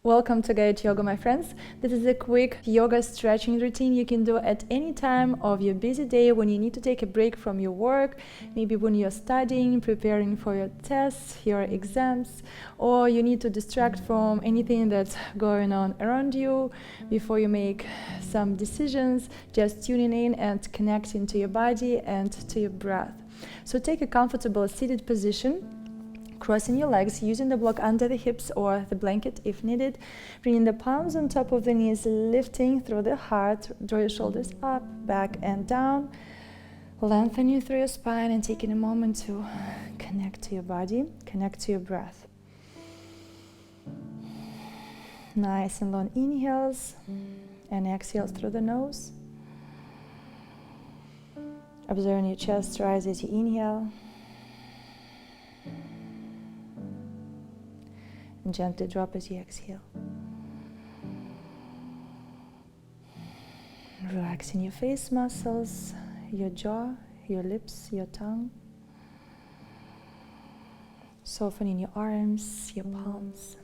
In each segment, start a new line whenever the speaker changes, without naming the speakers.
Welcome to Gayatri Yoga, my friends. This is a quick yoga stretching routine you can do at any time of your busy day when you need to take a break from your work, maybe when you're studying, preparing for your tests, your exams, or you need to distract from anything that's going on around you before you make some decisions, just tuning in and connecting to your body and to your breath. So take a comfortable seated position, crossing your legs, using the block under the hips or the blanket if needed, bringing the palms on top of the knees, lifting through the heart, draw your shoulders up, back and down, lengthen you through your spine and taking a moment to connect to your body, connect to your breath. Nice and long inhales and exhales through the nose. Observing your chest rise as you inhale. And gently drop as you exhale. Relaxing your face muscles, your jaw, your lips, your tongue. Softening your arms, your palms.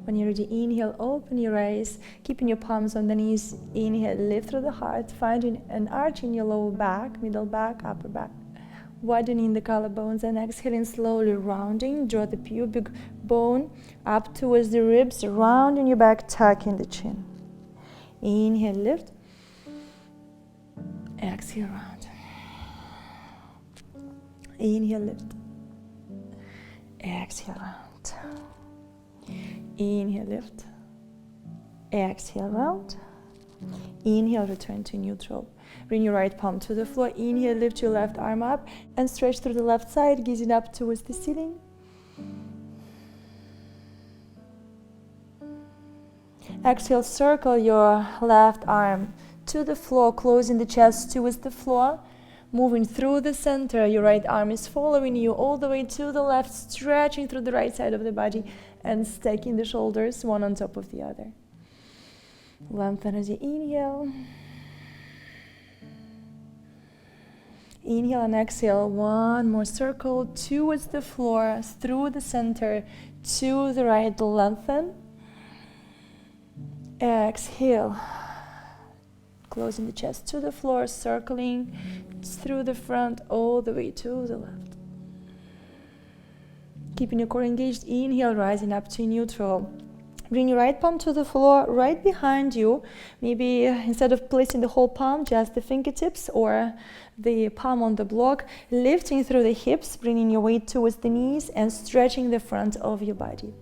When you're ready, inhale, open your eyes, keeping your palms on the knees. Inhale, lift through the heart, finding an arch in your lower back, middle back, upper back. Widening the collarbones and exhaling slowly, rounding. Draw the pubic bone up towards the ribs, rounding your back, tucking the chin. Inhale, lift. Exhale, round. Inhale, lift. Exhale, round. Inhale, lift. Exhale, round. Inhale, return to neutral. Bring your right palm to the floor. Inhale, lift your left arm up and stretch through the left side, gazing up towards the ceiling. Exhale, circle your left arm to the floor, closing the chest towards the floor. Moving through the center, your right arm is following you all the way to the left, stretching through the right side of the body and stacking the shoulders one on top of the other. Lengthen as you inhale. Inhale and exhale. One more circle towards the floor, through the center, to the right. Lengthen. Exhale. Closing the chest to the floor, circling through the front all the way to the left. Keeping your core engaged, inhale, rising up to neutral. Bring your right palm to the floor, right behind you. Maybe instead of placing the whole palm, just the fingertips or the palm on the block. Lifting through the hips, bringing your weight towards the knees and stretching the front of your body.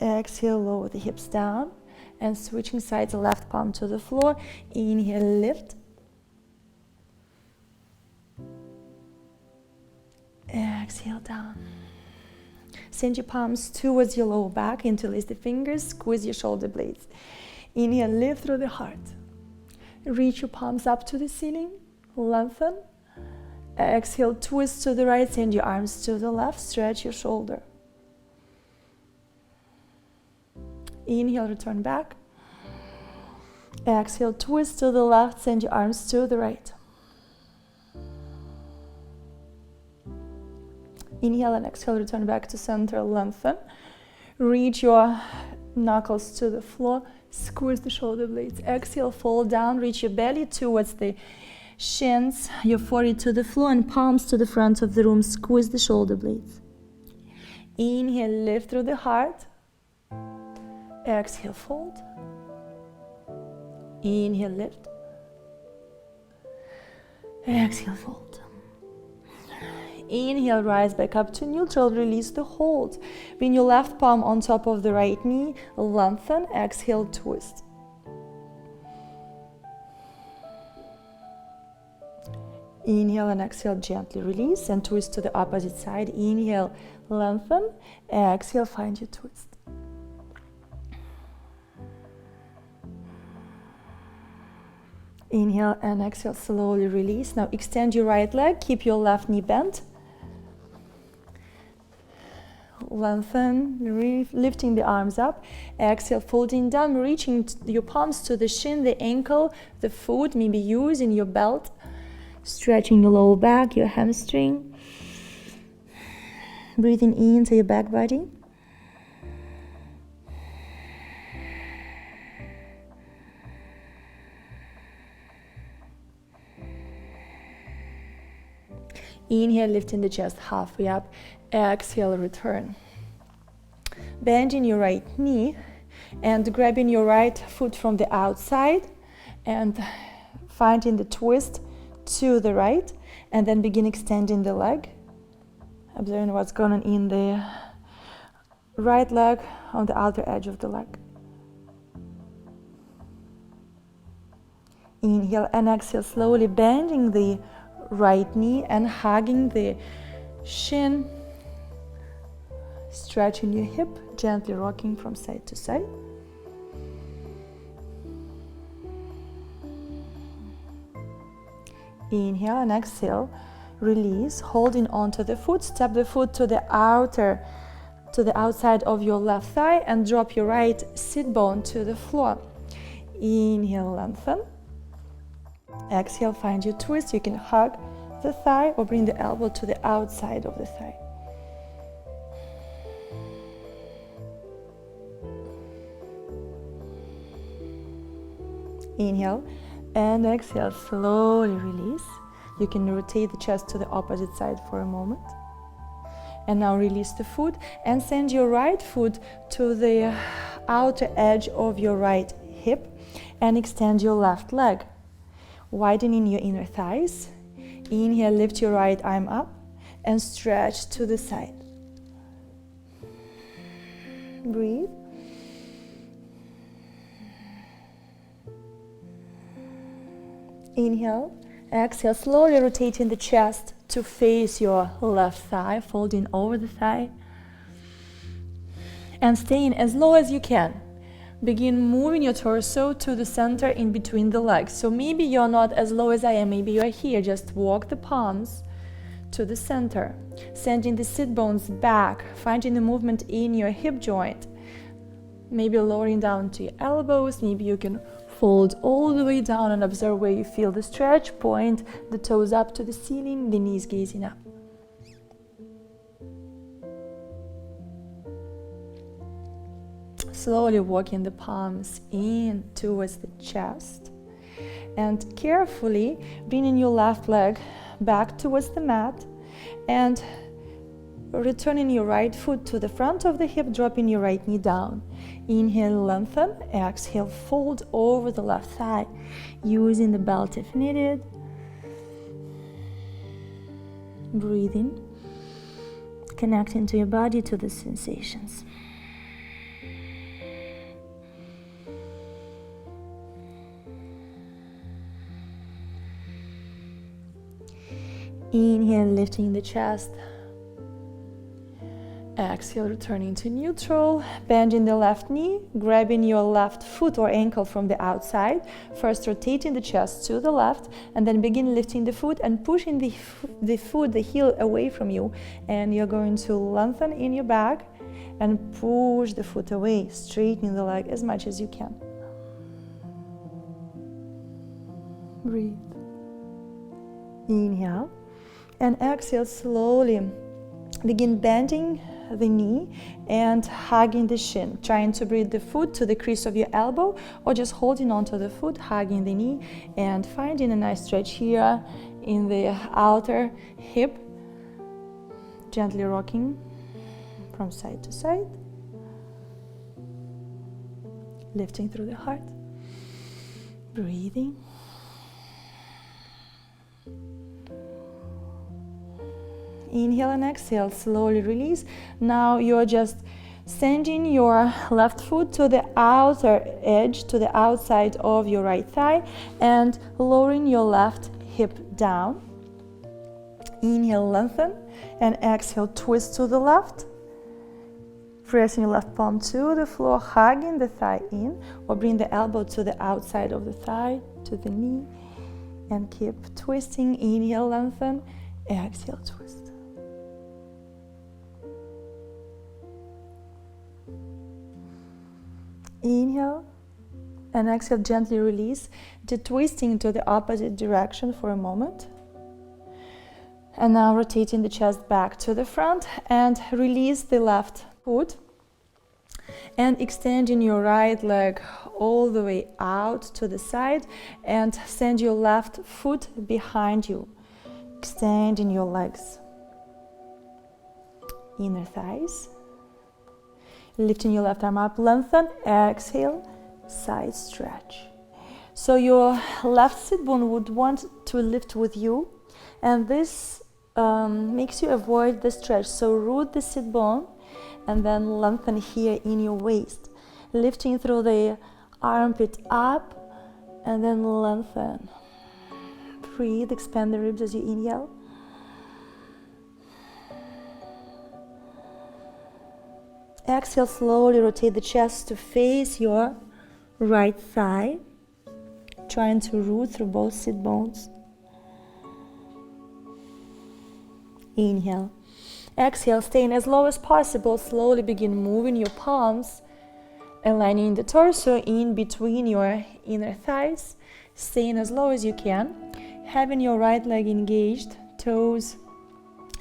Exhale, lower the hips down. And switching sides, left palm to the floor. Inhale, lift. Exhale, down. Send your palms towards your lower back, interlace the fingers, squeeze your shoulder blades. Inhale, lift through the heart. Reach your palms up to the ceiling, lengthen. Exhale, twist to the right, send your arms to the left, stretch your shoulder. Inhale, return back. Exhale, twist to the left, send your arms to the right. Inhale and exhale, return back to center, lengthen. Reach your knuckles to the floor, squeeze the shoulder blades. Exhale, fall down, reach your belly towards the shins, your forehead to the floor and palms to the front of the room, squeeze the shoulder blades. Inhale, lift through the heart. Exhale, fold. Inhale, lift. Exhale, fold. Inhale, rise back up to neutral, release the hold. Bring your left palm on top of the right knee, lengthen, exhale, twist. Inhale and exhale, gently release and twist to the opposite side. Inhale, lengthen, exhale, find your twist. Inhale and exhale, slowly release. Now extend your right leg, keep your left knee bent. lengthen, lifting the arms up. Exhale, folding down, reaching your palms to the shin, the ankle, the foot, maybe using your belt. Stretching your lower back, your hamstring. Breathing into your back body. Inhale, lifting the chest halfway up. Exhale, return. Bending your right knee and grabbing your right foot from the outside and finding the twist to the right, and then begin extending the leg. Observing what's going on in the right leg on the outer edge of the leg. Inhale and exhale, slowly bending the right knee and hugging the shin, stretching your hip, gently rocking from side to side. Inhale and exhale, release, holding onto the foot, step the foot to the outside of your left thigh and drop your right sit bone to the floor. Inhale, lengthen. Exhale, find your twist. You can hug the thigh or bring the elbow to the outside of the thigh. Inhale and exhale, slowly release. You can rotate the chest to the opposite side for a moment. And now release the foot and send your right foot to the outer edge of your right hip and extend your left leg, widening your inner thighs. Inhale, lift your right arm up and stretch to the side. Breathe. Inhale, exhale, slowly rotating the chest to face your left thigh, folding over the thigh. And staying as low as you can. Begin moving your torso to the center in between the legs. So maybe you're not as low as I am, maybe you're here. Just walk the palms to the center, sending the sit bones back, finding the movement in your hip joint. Maybe lowering down to your elbows. Maybe you can fold all the way down and observe where you feel the stretch. Point the toes up to the ceiling, the knees gazing up. Slowly walking the palms in towards the chest and carefully bringing your left leg back towards the mat and returning your right foot to the front of the hip, dropping your right knee down. Inhale, lengthen. Exhale, fold over the left thigh, using the belt if needed. Breathing, connecting to your body, to the sensations. Inhale, lifting the chest. Exhale, returning to neutral, bending the left knee, grabbing your left foot or ankle from the outside. First, rotating the chest to the left, and then begin lifting the foot and pushing the foot, the heel away from you. And you're going to lengthen in your back and push the foot away, straightening the leg as much as you can. Breathe. Inhale. And exhale, slowly begin bending the knee and hugging the shin, trying to bring the foot to the crease of your elbow or just holding onto the foot, hugging the knee and finding a nice stretch here in the outer hip, gently rocking from side to side, lifting through the heart, breathing. Inhale and exhale, slowly release. Now you're just sending your left foot to the outer edge, to the outside of your right thigh, and lowering your left hip down. Inhale, lengthen, and exhale, twist to the left. Pressing your left palm to the floor, hugging the thigh in, or bring the elbow to the outside of the thigh, to the knee, and keep twisting. Inhale, lengthen, exhale, twist. Inhale and exhale, gently release, twisting to the opposite direction for a moment. And now rotating the chest back to the front and release the left foot. And extending your right leg all the way out to the side and send your left foot behind you. Extending your legs. Inner thighs. Lifting your left arm up, lengthen, exhale, side stretch. So your left sit bone would want to lift with you, and this makes you avoid the stretch. So root the sit bone and then lengthen here in your waist, lifting through the armpit up and then lengthen. Breathe, expand the ribs as you inhale. Exhale, slowly rotate the chest to face your right thigh, trying to root through both sit bones. Inhale. Exhale, staying as low as possible. Slowly begin moving your palms, aligning the torso in between your inner thighs, staying as low as you can, having your right leg engaged, toes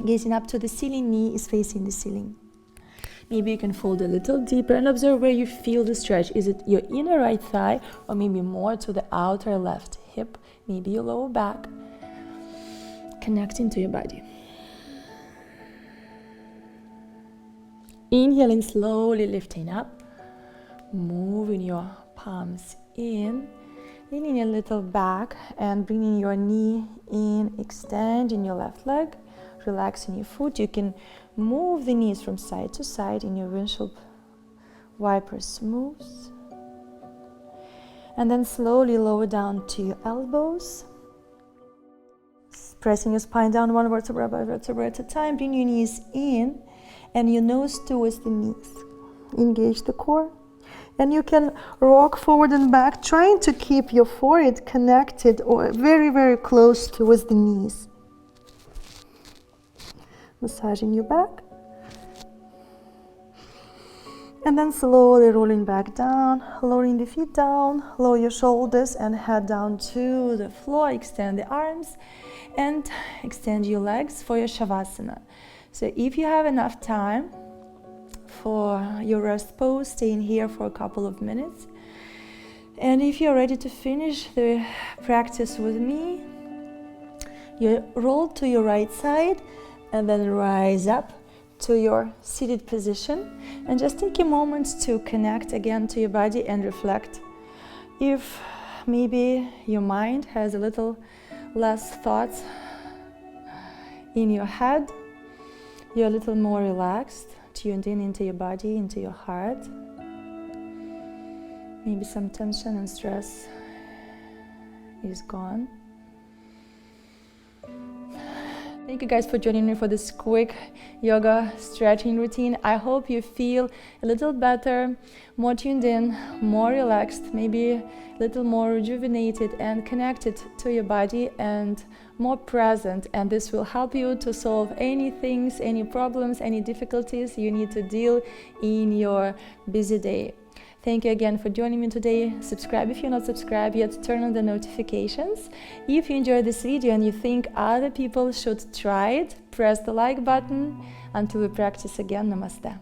gazing up to the ceiling, knee is facing the ceiling. Maybe you can fold a little deeper and observe where you feel the stretch. Is it your inner right thigh or maybe more to the outer left hip, maybe your lower back, connecting to your body. Inhaling, slowly lifting up, moving your palms in, leaning a little back and bringing your knee in, extending your left leg, relaxing your foot. You can move the knees from side to side in your windshield wiper smooths. And then slowly lower down to your elbows. Pressing your spine down one vertebra by vertebra at a time. Bring your knees in and your nose towards the knees. Engage the core. And you can rock forward and back, trying to keep your forehead connected or very, very close towards the knees. Massaging your back. And then slowly rolling back down, lowering the feet down, lower your shoulders and head down to the floor. Extend the arms and extend your legs for your Shavasana. So if you have enough time for your rest pose, staying here for a couple of minutes. And if you're ready to finish the practice with me, you roll to your right side and then rise up to your seated position and just take a moment to connect again to your body and reflect. If maybe your mind has a little less thoughts in your head, you're a little more relaxed, tuned in into your body, into your heart. Maybe some tension and stress is gone. Thank you guys for joining me for this quick yoga stretching routine. I hope you feel a little better, more tuned in, more relaxed, maybe a little more rejuvenated and connected to your body and more present. And this will help you to solve any things, any problems, any difficulties you need to deal in your busy day. Thank you again for joining me today. Subscribe if you're not subscribed yet, turn on the notifications. If you enjoyed this video and you think other people should try it, press the like button. Until we practice again, Namaste.